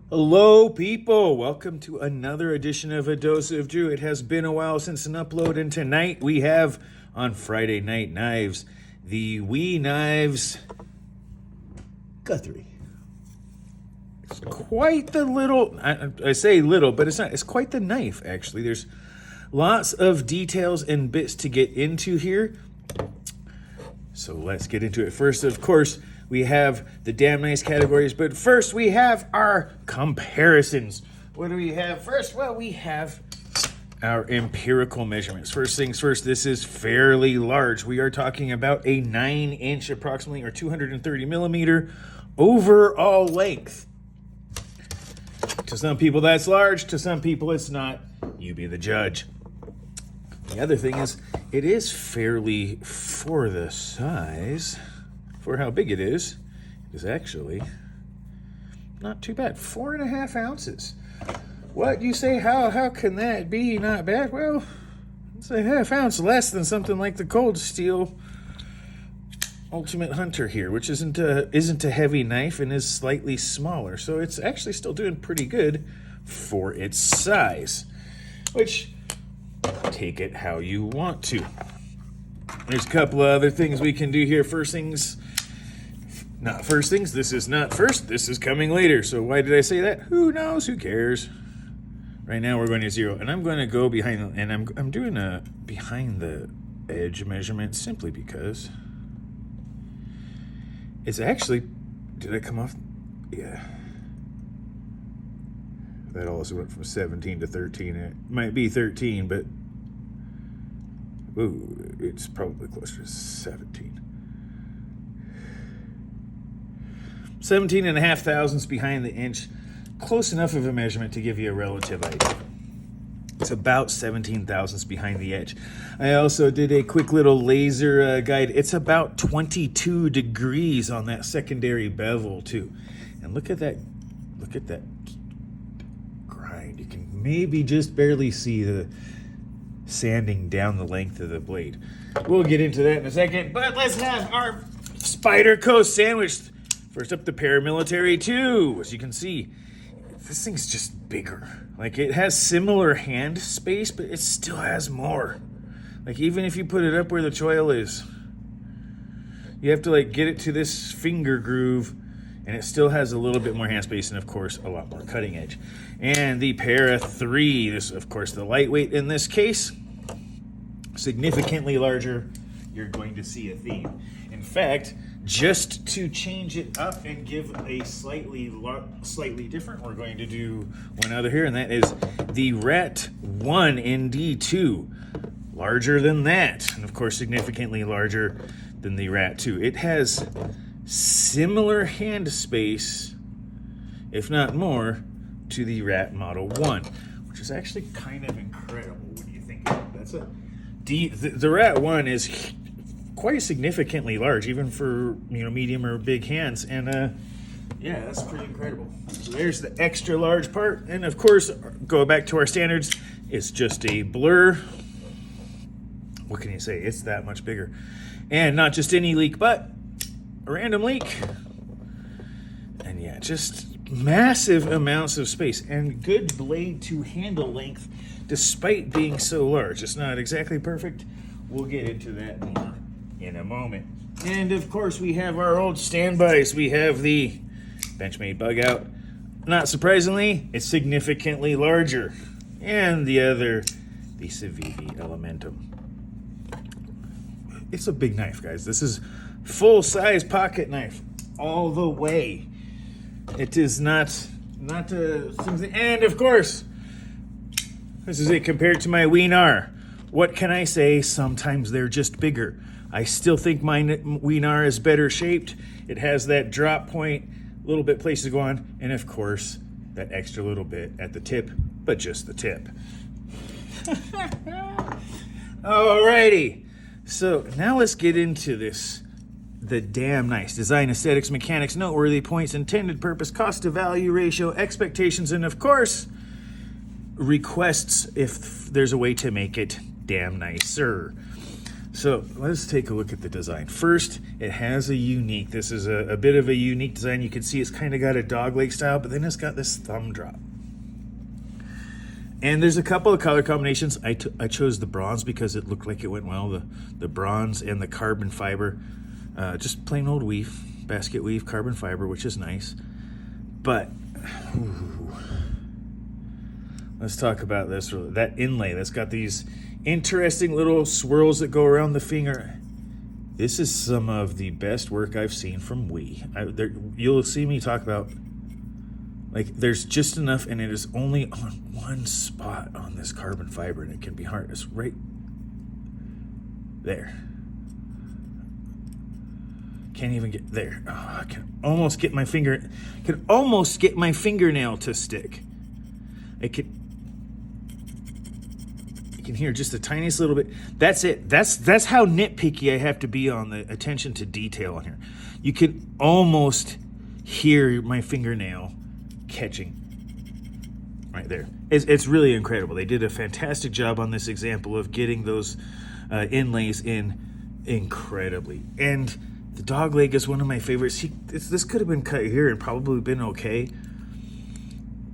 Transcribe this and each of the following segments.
Hello, people. Welcome to another edition of A Dose of Drew. It has been a while since an upload, and tonight we have, on Friday Night Knives, the We Knives Guthrie. It's quite the little, I say little, but it's not. It's quite the knife, actually. There's lots of details and bits to get into here. So let's get into it. First, of course, we have the damn nice categories, but first we have our comparisons. What do we have first? Well, we have our empirical measurements. First things first, this is fairly large. We are talking about a 9-inch approximately, or 230 millimeter overall length. To some people that's large, to some people it's not. You be the judge. The other thing is, it is fairly, for the size, for how big it is actually not too bad. 4.5 ounces. What, you say, how can that be not bad? Well, it's a half ounce less than something like the Cold Steel Ultimate Hunter here, which isn't a heavy knife and is slightly smaller. So it's actually still doing pretty good for its size, which, take it how you want to. There's a couple of other things we can do here. This is not first, this is coming later. So why did I say that? Who knows? Who cares? Right now we're going to 0, and I'm going to go behind, and I'm doing a behind the edge measurement simply because it's actually, did I come off? Yeah. That also went from 17 to 13. It might be 13, but ooh, it's probably closer to 17. 17.5 thousandths behind the inch. Close enough of a measurement to give you a relative idea. It's about 17 thousandths behind the edge. I also did a quick little laser guide. It's about 22 degrees on that secondary bevel too. And look at that grind. You can maybe just barely see the sanding down the length of the blade. We'll get into that in a second, but let's have our Spider Coast sandwich. First up, the Paramilitary 2. As you can see, this thing's just bigger. Like, it has similar hand space, but it still has more. Like, even if you put it up where the choil is, you have to, like, get it to this finger groove, and it still has a little bit more hand space, and of course, a lot more cutting edge. And the Para 3, this, of course, the lightweight in this case, significantly larger. You're going to see a theme. In fact, just to change it up and give a slightly different, we're going to do one other here, and that is the Rat 1 in D2. Larger than that, and of course significantly larger than the Rat 2. It has similar hand space, if not more, to the Rat Model 1, which is actually kind of incredible when you think about it. The Rat 1 is quite significantly large, even for medium or big hands, and yeah, that's pretty incredible. So there's the extra large part, and of course, go back to our standards. It's just a blur. What can you say? It's that much bigger, and not just any leak, but a random leak. And yeah, just massive amounts of space and good blade to handle length, despite being so large. It's not exactly perfect. We'll get into that more in a moment. And of course, we have our old standbys. We have the Benchmade Bug Out. Not surprisingly, it's significantly larger. And the other, the Civivi Elementum. It's a big knife, guys. This is full-size pocket knife all the way. It is not something. And of course, this is it compared to my We Gnar. What can I say? Sometimes they're just bigger. I still think my We Gnar is better shaped. It has that drop point, little bit place to go on, and of course, that extra little bit at the tip, but just the tip. Alrighty, so now let's get into this. The damn nice design, aesthetics, mechanics, noteworthy points, intended purpose, cost to value ratio, expectations, and of course, requests if there's a way to make it damn nicer. So let's take a look at the design. First, it has this is a bit of a unique design. You can see it's kind of got a dogleg style, but then it's got this thumb drop. And there's a couple of color combinations. I chose the bronze because it looked like it went well. The bronze and the carbon fiber, just plain old weave, basket weave, carbon fiber, which is nice. But let's talk about this. That inlay that's got these interesting little swirls that go around the finger. This is some of the best work I've seen from WE. You'll see me talk about, like, there's just enough, and it is only on one spot on this carbon fiber, and it can be hard. It's right there. Can't even get there. Oh, I can almost get my fingernail to stick. You can hear just the tiniest little bit. That's it. That's how nitpicky I have to be on the attention to detail on here. You can almost hear my fingernail catching right there. It's really incredible. They did a fantastic job on this example of getting those inlays in incredibly. And the dog leg is one of my favorites. This could have been cut here and probably been okay,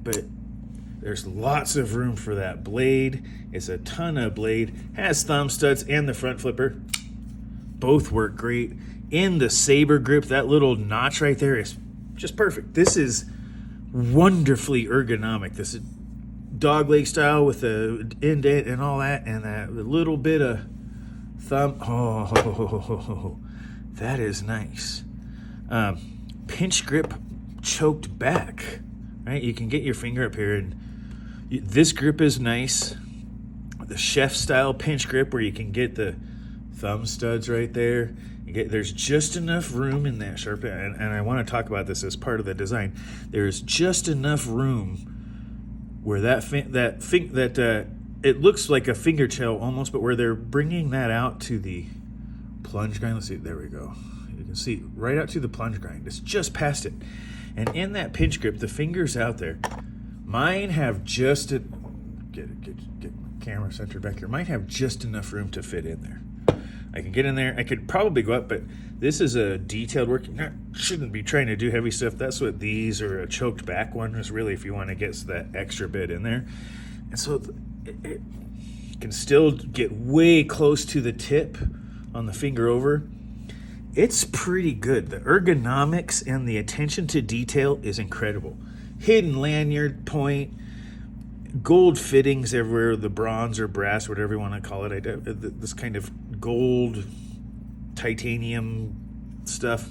but there's lots of room for that blade. It's a ton of blade. Has thumb studs and the front flipper. Both work great. In the saber grip, that little notch right there is just perfect. This is wonderfully ergonomic. This is dog leg style with the indent and all that, and that little bit of thumb. Oh, that is nice. Pinch grip choked back. Right, you can get your finger up here, and this grip is nice. The chef style pinch grip where you can get the thumb studs right there. There's just enough room in that sharp, and I want to talk about this as part of the design. There's just enough room where it looks like a finger tail almost, but where they're bringing that out to the plunge grind. Let's see, there we go. You can see right out to the plunge grind. It's just past it. And in that pinch grip, the finger's out there. Mine have get my camera centered back here. Mine have just enough room to fit in there. I can get in there. I could probably go up, but this is a detailed work. Shouldn't be trying to do heavy stuff. That's what these are. A choked back one is really if you want to get that extra bit in there. And so it can still get way close to the tip on the finger over. It's pretty good. The ergonomics and the attention to detail is incredible. Hidden lanyard point, gold fittings everywhere, the bronze or brass, whatever you want to call it. This kind of gold titanium stuff.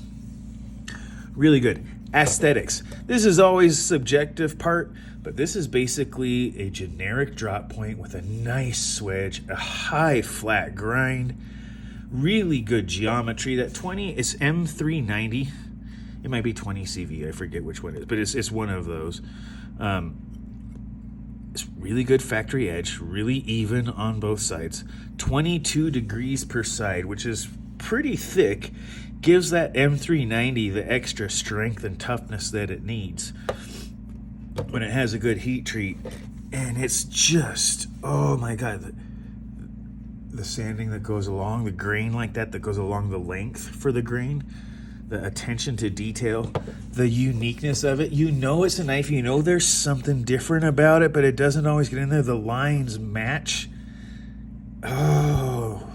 Really good. Aesthetics. This is always a subjective part, but this is basically a generic drop point with a nice swedge, a high flat grind. Really good geometry. That 20 is M390. It might be 20 CV. I forget which one it is, but it's one of those. It's really good factory edge, really even on both sides. 22 degrees per side, which is pretty thick. Gives that M390 the extra strength and toughness that it needs when it has a good heat treat. And it's just, oh my God. The sanding that goes along, the grain like that goes along the length for the grain, the attention to detail, the uniqueness of it. You know it's a knife, you know there's something different about it, but it doesn't always get in there. The lines match. Oh,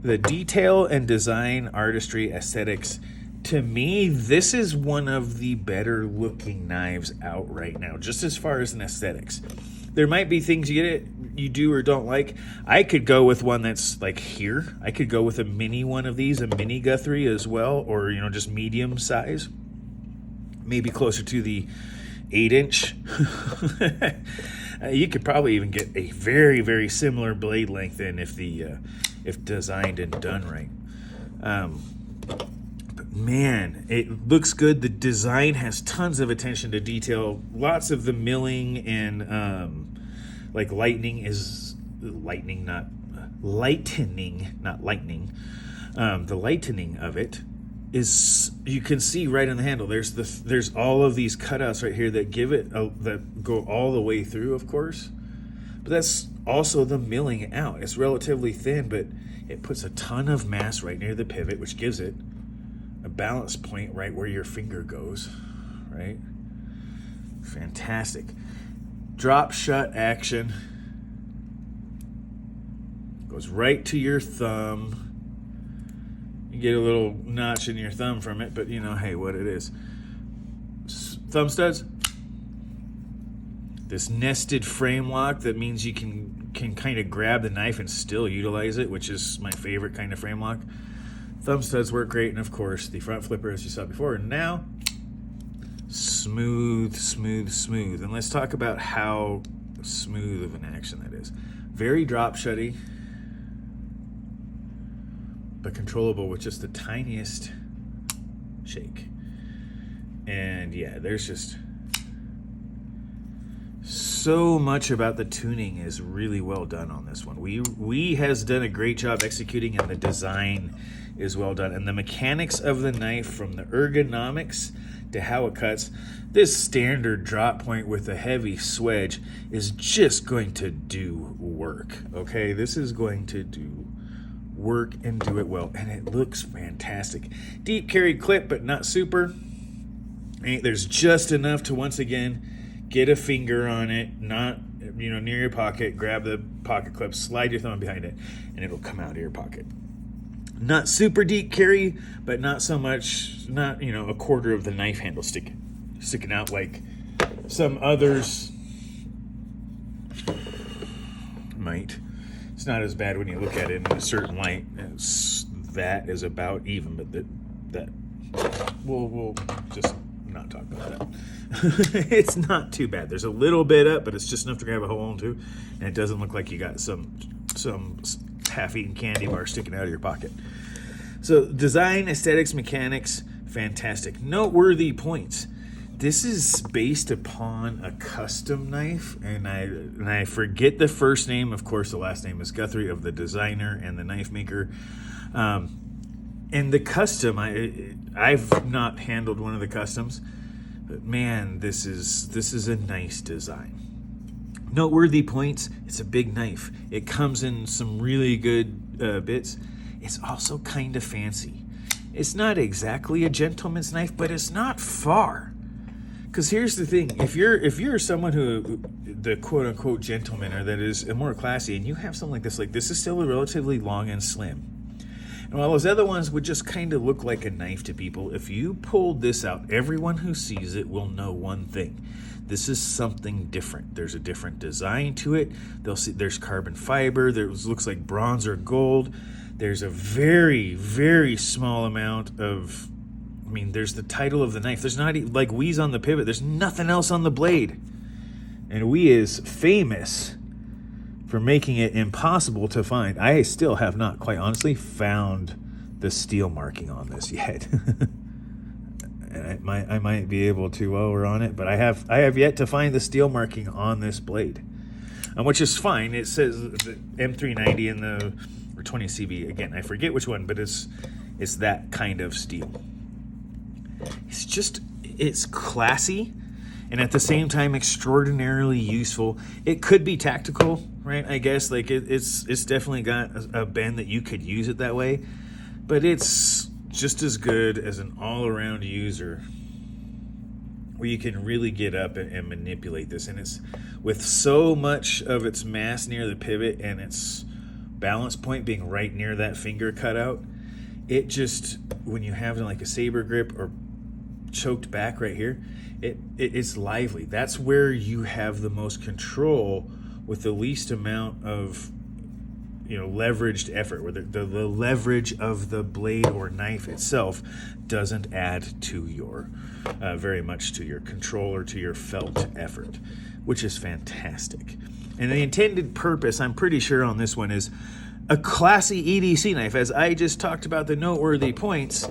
the detail and design, artistry, aesthetics. To me, this is one of the better looking knives out right now, just as far as an aesthetics. There might be things you do or don't like. I could go with one that's like here. I could go with a mini one of these, a mini Guthrie as well, or just medium size. Maybe closer to the 8-inch. You could probably even get a very, very similar blade length in if designed and done right. But man, it looks good. The design has tons of attention to detail. Lots of the milling and like lightning, not lightning. The lightening of it is, you can see right on the handle. There's all of these cutouts right here that give it that go all the way through, of course. but that's also the milling out. It's relatively thin, but it puts a ton of mass right near the pivot, which gives it a balance point right where your finger goes, right? Fantastic. Drop shut action. Goes right to your thumb. You get a little notch in your thumb from it, but you know, hey, what it is. Thumb studs. This nested frame lock that means you can kind of grab the knife and still utilize it, which is my favorite kind of frame lock. Thumb studs work great, and of course the front flipper, as you saw before. And now, smooth, smooth, smooth. And let's talk about how smooth of an action that is. Very drop shutty, but controllable with just the tiniest shake. And yeah, there's just so much about the tuning is really well done on this one. We has done a great job executing, and the design is well done. And the mechanics of the knife, from the ergonomics to how it cuts, this standard drop point with a heavy swedge is just going to do work, okay? This is going to do work and do it well, and it looks fantastic. Deep carry clip, but not super. There's just enough to, once again, get a finger on it, not, you know, near your pocket. Grab the pocket clip, slide your thumb behind it, and it'll come out of your pocket. Not super deep carry, but not so much, not, you know, a quarter of the knife handle sticking out like some others might. It's not as bad when you look at it in a certain light. That is about even, but that we'll just not talk about that. It's not too bad. There's a little bit up, but it's just enough to grab a hold onto, and it doesn't look like you got some half-eaten candy bar sticking out of your pocket. So design, aesthetics, mechanics, fantastic. Noteworthy points. This is based upon a custom knife, and I forget the first name. Of course, the last name is Guthrie, of the designer and the knife maker. And the custom, I've not handled one of the customs, but man, this is a nice design. Noteworthy points, it's a big knife. It comes in some really good bits. It's also kind of fancy. It's not exactly a gentleman's knife, but it's not far. Because here's the thing, if you're someone who, the quote-unquote gentleman, or that is more classy, and you have something like this is still relatively long and slim. And while those other ones would just kind of look like a knife to people, if you pulled this out, everyone who sees it will know one thing. This is something different. There's a different design to it. They'll see there's carbon fiber. There looks like bronze or gold. There's a very, very small amount of, I mean, there's the title of the knife. There's not, like WE's on the pivot, there's nothing else on the blade. And WE is famous for making it impossible to find. I still have not, quite honestly, found the steel marking on this yet. And I might be able to while we're on it, but I have yet to find the steel marking on this blade, which is fine. It says the M390 and the, or 20 CV, again, I forget which one, but it's that kind of steel. It's classy, and at the same time extraordinarily useful. It could be tactical, right? I guess, like, it's definitely got a bend that you could use it that way, but it's just as good as an all-around user where you can really get up and manipulate this. And it's with so much of its mass near the pivot and its balance point being right near that finger cutout, it just, when you have like a saber grip or choked back right here, it's lively. That's where you have the most control with the least amount of, you know, leveraged effort, where the leverage of the blade or knife itself doesn't add to your very much to your control or to your felt effort, which is fantastic. And the intended purpose, I'm pretty sure on this one, is a classy EDC knife. As I just talked about the noteworthy points,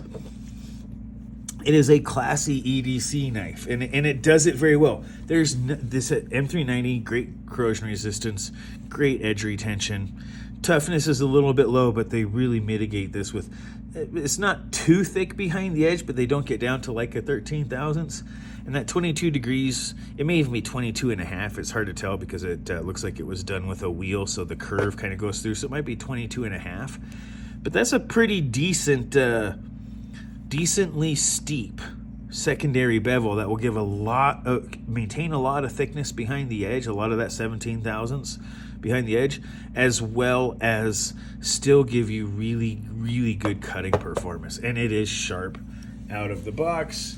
it is a classy EDC knife, and it does it very well. There's this M390, great corrosion resistance, great edge retention, Toughness is a little bit low, but they really mitigate this with, it's not too thick behind the edge, but they don't get down to like a 13 thousandths. And that 22 degrees, it may even be 22 and a half. It's hard to tell because it looks like it was done with a wheel, so the curve kind of goes through. So it might be 22 and a half. But that's a pretty decent, decently steep secondary bevel that will give a lot of, maintain a lot of thickness behind the edge, a lot of that 17 thousandths behind the edge, as well as still give you really, really good cutting performance. And it is sharp out of the box.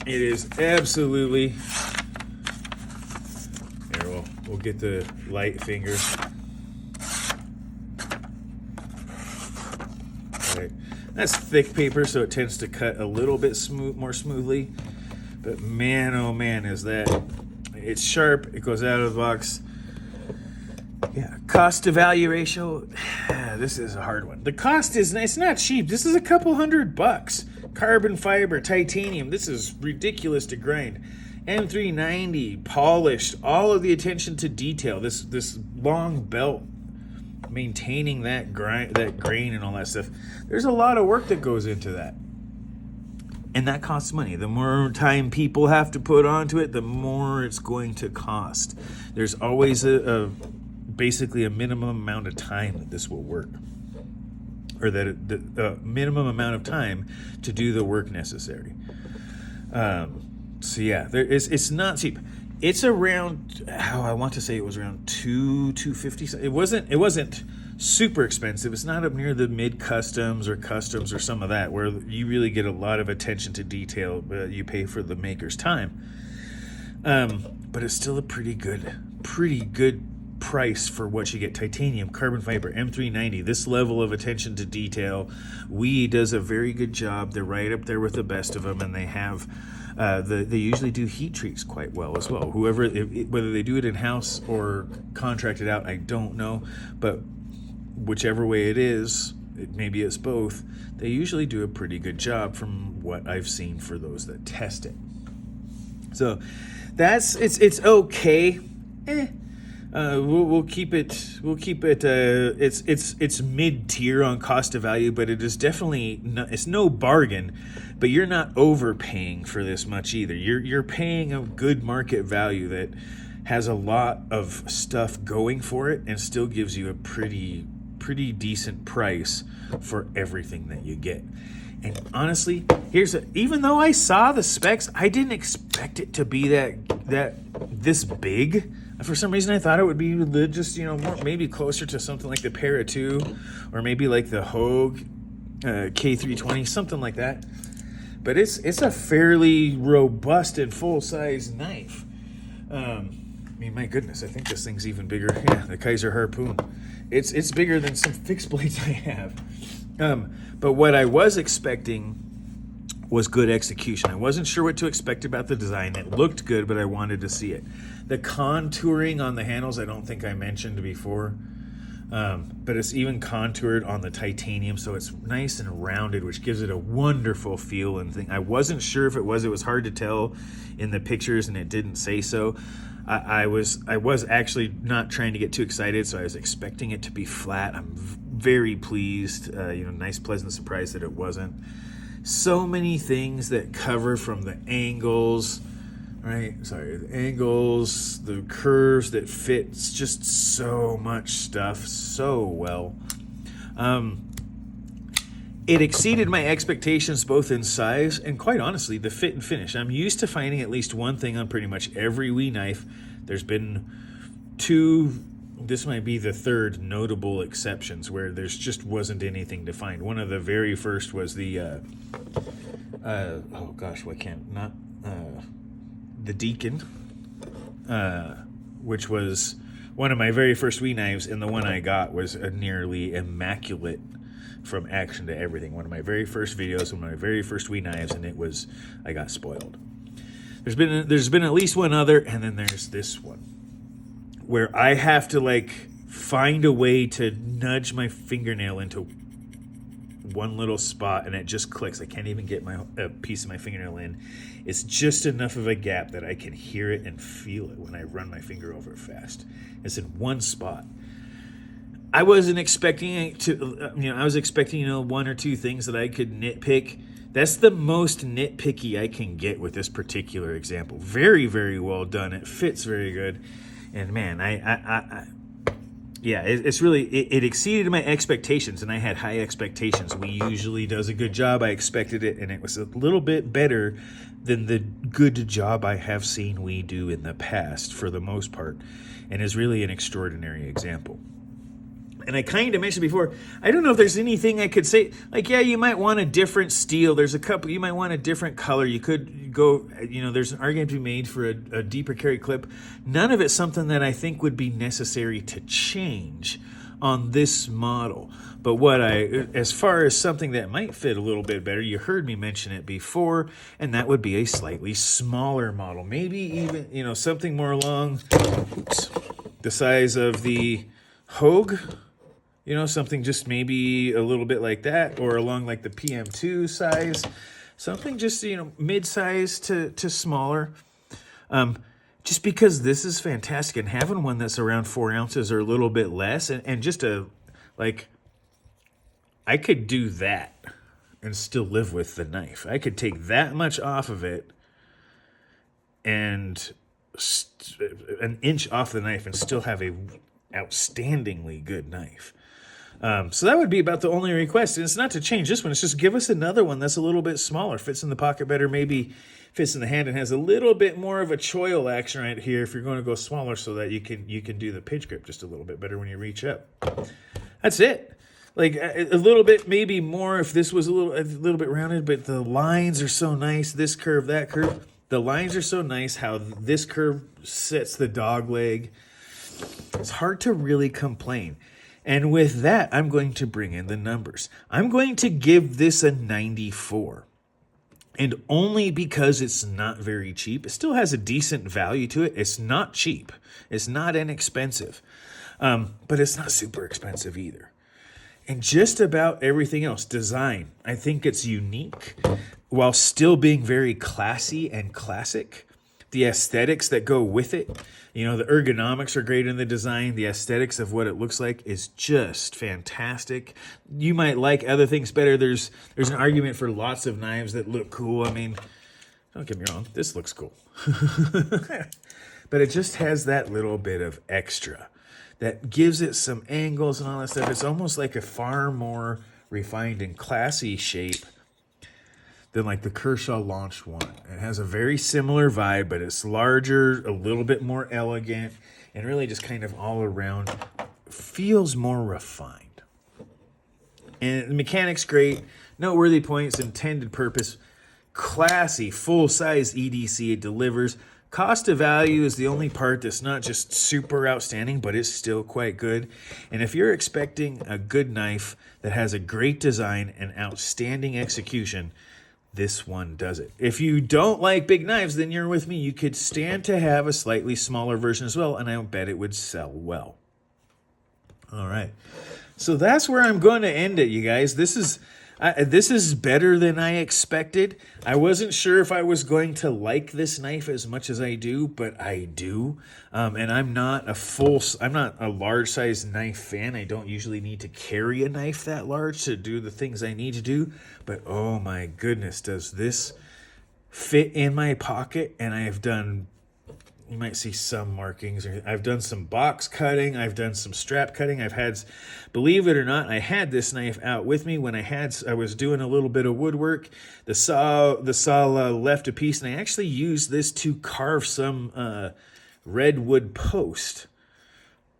It is absolutely, here, we'll get the light finger. All right. That's thick paper, so it tends to cut a little bit more smoothly. But man, oh man, is that, it's sharp, it goes out of the box. Yeah, cost to value ratio, this is a hard one. The cost is, it's not cheap. This is a couple $100. Carbon fiber, titanium, this is ridiculous to grind. M390, polished, all of the attention to detail. This long belt, maintaining that grain and all that stuff. There's a lot of work that goes into that. And that costs money. The more time people have to put onto it, the more it's going to cost. There's always basically a minimum amount of time that this will work. Or that the minimum amount of time to do the work necessary. So yeah, it's not cheap. It's around, I want to say it was around $250. It wasn't super expensive. It's not up near the mid customs or some of that where you really get a lot of attention to detail, but you pay for the maker's time. But it's still a pretty good price for what you get. Titanium, carbon fiber, M390, this level of attention to detail. WE does a very good job. They're right up there with the best of them, and they have they usually do heat treats quite well as well. Whether they do it in-house or contract it out, I don't know, but whichever way it is, maybe it's both, they usually do a pretty good job from what I've seen for those that test it. So it's okay. We'll keep it. It's mid tier on cost to value, but it is definitely it's no bargain. But you're not overpaying for this much either. You're paying a good market value that has a lot of stuff going for it, and still gives you a pretty decent price for everything that you get. And honestly, even though I saw the specs, I didn't expect it to be this big. For some reason, I thought it would be just, more, maybe closer to something like the Para 2, or maybe like the Hogue K320, something like that. But it's a fairly robust and full-size knife. My goodness, I think this thing's even bigger. Yeah, the Kizer Harpoon. It's bigger than some fixed blades I have. But what I was expecting was good execution. I wasn't sure what to expect about the design. It looked good, but I wanted to see it. The contouring on the handles, I don't think I mentioned before, but it's even contoured on the titanium, so it's nice and rounded, which gives it a wonderful feel and thing. I wasn't sure if it was hard to tell in the pictures, and it didn't say so. I was actually not trying to get too excited, so I was expecting it to be flat. I'm very pleased, nice pleasant surprise that it wasn't. So many things that cover from the angles, the angles, the curves that fit, it's just so much stuff so well. It exceeded my expectations both in size and, quite honestly, the fit and finish. I'm used to finding at least one thing on pretty much every WE knife. There's been two, this might be the third notable exceptions where there's just wasn't anything to find. One of the very first was the the Deacon, which was one of my very first WE knives, and the one I got was a nearly immaculate from action to everything. One of my very first videos, one of my very first WE knives, and I got spoiled. There's been at least one other, and then there's this one where I have to find a way to nudge my fingernail into one little spot and it just clicks. I can't even get a piece of my fingernail in. It's just enough of a gap that I can hear it and feel it when I run my finger over it fast. It's in one spot. I wasn't expecting it to, I was expecting, one or two things that I could nitpick. That's the most nitpicky I can get with this particular example. Very, very well done. It fits very good. And man, it's really, it exceeded my expectations, and I had high expectations. We usually does a good job. I expected it, and it was a little bit better than the good job I have seen we do in the past for the most part, and is really an extraordinary example. And I kind of mentioned before, I don't know if there's anything I could say. Like, yeah, you might want a different steel. There's a couple, you might want a different color. You could go, there's an argument to be made for a deeper carry clip. None of it's something that I think would be necessary to change on this model. But as far as something that might fit a little bit better, you heard me mention it before, and that would be a slightly smaller model. Maybe even, something more along the size of the Hogue. Something just maybe a little bit like that, or along like the PM2 size, something just, mid-size to smaller. Just because this is fantastic, and having one that's around 4 ounces or a little bit less, and just I could do that and still live with the knife. I could take that much off of it and an inch off the knife and still have a outstandingly good knife. So that would be about the only request. And it's not to change this one. It's just give us another one that's a little bit smaller, fits in the pocket better, maybe fits in the hand and has a little bit more of a choil action right here if you're going to go smaller, so that you can do the pinch grip just a little bit better when you reach up. That's it. Like a little bit, maybe more if this was a little bit rounded, but the lines are so nice. This curve, that curve. The lines are so nice. How this curve sets the dog leg. It's hard to really complain. And with that, I'm going to bring in the numbers. I'm going to give this a 94. And only because it's not very cheap. It still has a decent value to it. It's not cheap. It's not inexpensive. But it's not super expensive either. And just about everything else, design, I think it's unique while still being very classy and classic. The aesthetics that go with it, the ergonomics are great in the design. The aesthetics of what it looks like is just fantastic. You might like other things better. There's an argument for lots of knives that look cool. I mean, don't get me wrong, this looks cool. But it just has that little bit of extra that gives it some angles and all that stuff. It's almost like a far more refined and classy shape than like the Kershaw launched one. It has a very similar vibe, but it's larger, a little bit more elegant, and really just kind of all around feels more refined. And the mechanics great, noteworthy points, intended purpose, classy, full-size EDC it delivers. Cost to value is the only part that's not just super outstanding, but it's still quite good. And if you're expecting a good knife that has a great design and outstanding execution, this one does it. If you don't like big knives, then you're with me. You could stand to have a slightly smaller version as well, and I bet it would sell well. All right. So that's where I'm going to end it, you guys. This is better than I expected. I wasn't sure if I was going to like this knife as much as I do, but I do. And I'm not a large size knife fan. I don't usually need to carry a knife that large to do the things I need to do. But oh my goodness, does this fit in my pocket? And I have done, you might see some markings. I've done some box cutting. I've done some strap cutting. Believe it or not, I had this knife out with me when I was doing a little bit of woodwork. The saw left a piece, and I actually used this to carve some redwood post.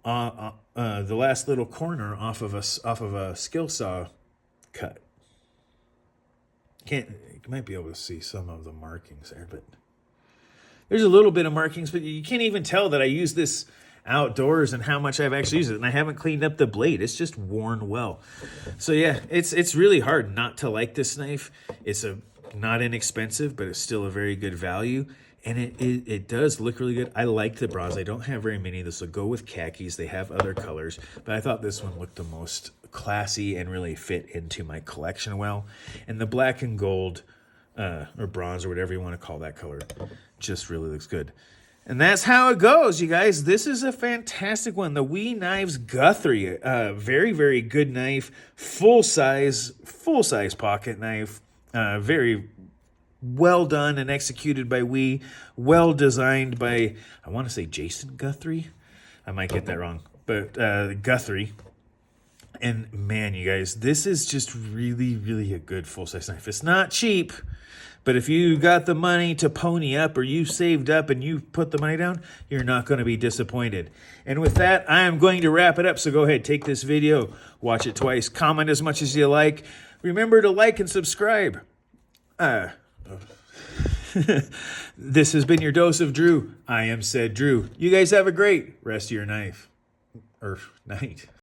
The last little corner off of a skill saw cut. You might be able to see some of the markings there, but there's a little bit of markings, but you can't even tell that I use this outdoors and how much I've actually used it. And I haven't cleaned up the blade. It's just worn well. So yeah, it's really hard not to like this knife. It's not inexpensive, but it's still a very good value. And it does look really good. I like the bras. I don't have very many. This will go with khakis. They have other colors, but I thought this one looked the most classy and really fit into my collection well. And the black and gold, or bronze, or whatever you want to call that color, just really looks good. And that's how it goes, you guys. This is a fantastic one. The WE Knives Guthrie. Very, very good knife. Full size pocket knife. Very well done and executed by WE. Well designed by, I want to say Jason Guthrie. I might get that wrong. But Guthrie. And man, you guys, this is just really, really a good full-size knife. It's not cheap. But if you got the money to pony up, or you saved up and you put the money down, you're not going to be disappointed. And with that, I am going to wrap it up. So go ahead, take this video, watch it twice, comment as much as you like. Remember to like and subscribe. This has been your dose of Drew. I am said Drew. You guys have a great rest of your night.